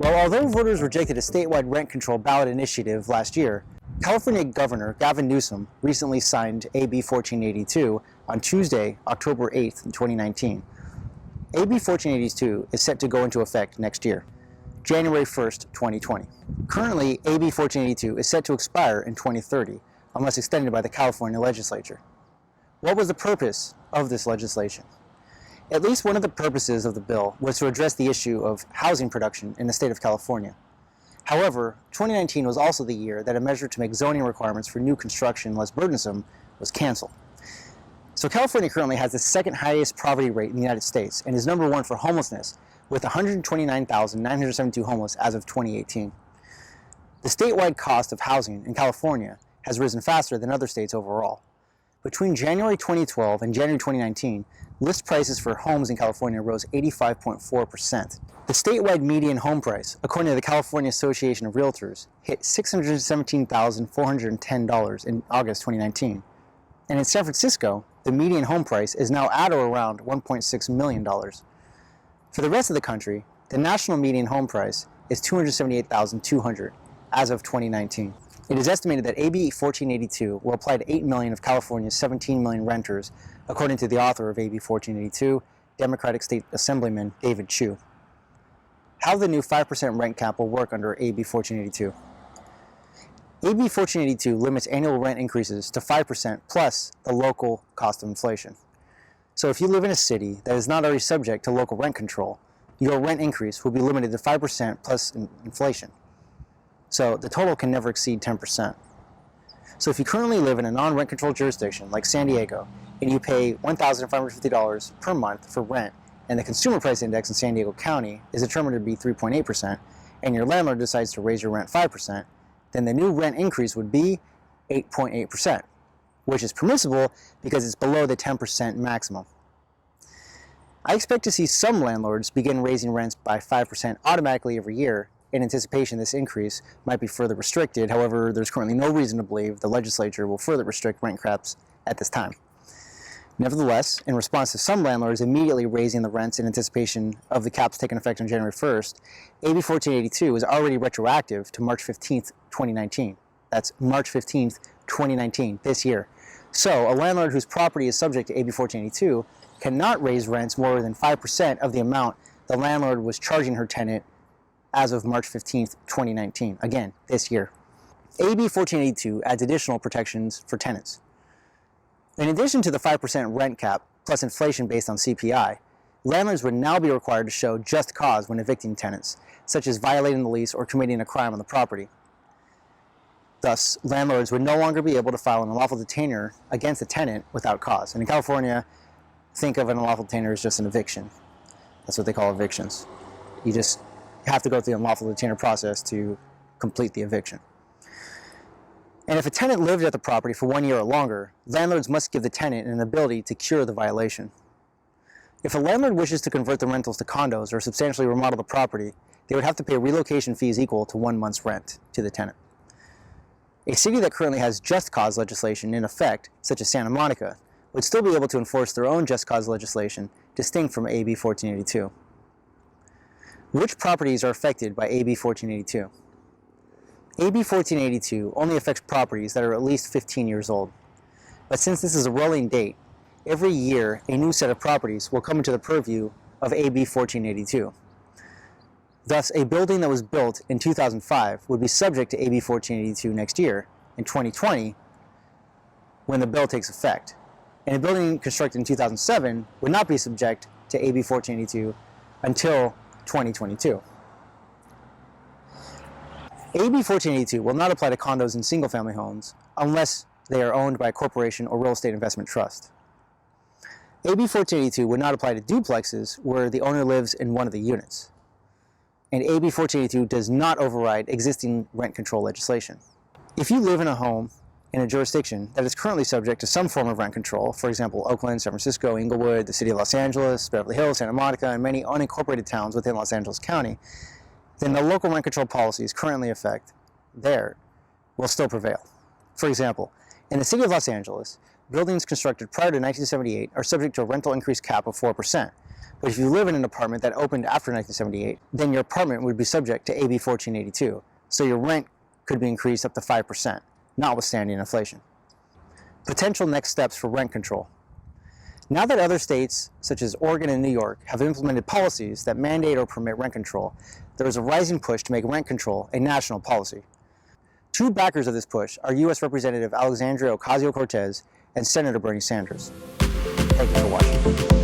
Well, although voters rejected a statewide rent control ballot initiative last year, California Governor GAVIN NEWSOM recently signed AB 1482 on Tuesday, October 8th, 2019. AB 1482 is set to go into effect next year, January 1st, 2020. Currently, AB 1482 is set to expire in 2030, unless extended by the California legislature. What was the purpose of this legislation? At least one of the purposes of the bill was to address the issue of housing production in the state of California. However, 2019 was also the year that a measure to make zoning requirements for new construction less burdensome was canceled. So California currently has the second highest poverty rate in the United States and is number one for homelessness, with 129,972 homeless as of 2018. The statewide cost of housing in California has risen faster than other states overall. Between January 2012 and January 2019, list prices for homes in California rose 85.4%. The statewide median home price, according to the California Association of Realtors, hit $617,410 in August 2019. And in San Francisco, the median home price is now at or around $1.6 million. For the rest of the country, the national median home price is $278,200 as of 2019. It is estimated that AB 1482 will apply to 8 million of California's 17 million renters, according to the author of AB 1482, Democratic State Assemblyman David Chu. How the new 5% rent cap will work under AB 1482. AB 1482 limits annual rent increases to 5% plus the local cost of inflation. So if you live in a city that is not already subject to local rent control, your rent increase will be limited to 5% plus inflation. So the total can never exceed 10%. So if you currently live in a non-rent controlled jurisdiction like San Diego and you pay $1,550 per month for rent, and the consumer price index in San Diego County is determined to be 3.8%, and your landlord decides to raise your rent 5%, then the new rent increase would be 8.8%, which is permissible because it's below the 10% maximum. I expect to see some landlords begin raising rents by 5% automatically every year in anticipation this increase might be further restricted. However, there's currently no reason to believe the legislature will further restrict rent caps at this time. Nevertheless, in response to some landlords immediately raising the rents in anticipation of the caps taking effect on January 1st, AB 1482 is already retroactive to March 15th, 2019. That's March 15th, 2019, this year. So a landlord whose property is subject to AB 1482 cannot raise rents more than 5% of the amount the landlord was charging her tenant as of March 15th, 2019, again, this year. AB 1482 adds additional protections for tenants. In addition to the 5% rent cap plus inflation based on CPI, landlords would now be required to show just cause when evicting tenants, such as violating the lease or committing a crime on the property. Thus, landlords would no longer be able to file an unlawful detainer against a tenant without cause. And in California, think of an unlawful detainer as just an eviction. That's what they call evictions. You have to go through the unlawful detainer process to complete the eviction. And if a tenant lived at the property for 1 year or longer, landlords must give the tenant an ability to cure the violation. If a landlord wishes to convert the rentals to condos or substantially remodel the property, they would have to pay relocation fees equal to 1 month's rent to the tenant. A city that currently has just cause legislation in effect, such as Santa Monica, would still be able to enforce their own just cause legislation, distinct from AB 1482. Which properties are affected by AB 1482? AB 1482 only affects properties that are at least 15 years old. But since this is a rolling date, every year a new set of properties will come into the purview of AB 1482. Thus, a building that was built in 2005 would be subject to AB 1482 next year, in 2020, when the bill takes effect. And a building constructed in 2007 would not be subject to AB 1482 until 2022. AB 1482 will not apply to condos and single-family homes unless they are owned by a corporation or real estate investment trust. AB 1482 would not apply to duplexes where the owner lives in one of the units. And AB 1482 does not override existing rent control legislation. If you live in a home in a jurisdiction that is currently subject to some form of rent control, for example, Oakland, San Francisco, Inglewood, the city of Los Angeles, Beverly Hills, Santa Monica, and many unincorporated towns within Los Angeles County, then the local rent control policies currently in effect there will still prevail. For example, in the city of Los Angeles, buildings constructed prior to 1978 are subject to a rental increase cap of 4%, But if you live in an apartment that opened after 1978, then your apartment would be subject to AB 1482, so your rent could be increased up to 5%, notwithstanding inflation. Potential next steps for rent control. Now that other states, such as Oregon and New York, have implemented policies that mandate or permit rent control, there is a rising push to make rent control a national policy. Two backers of this push are U.S. Representative Alexandria Ocasio-Cortez and Senator Bernie Sanders. Thank you for watching.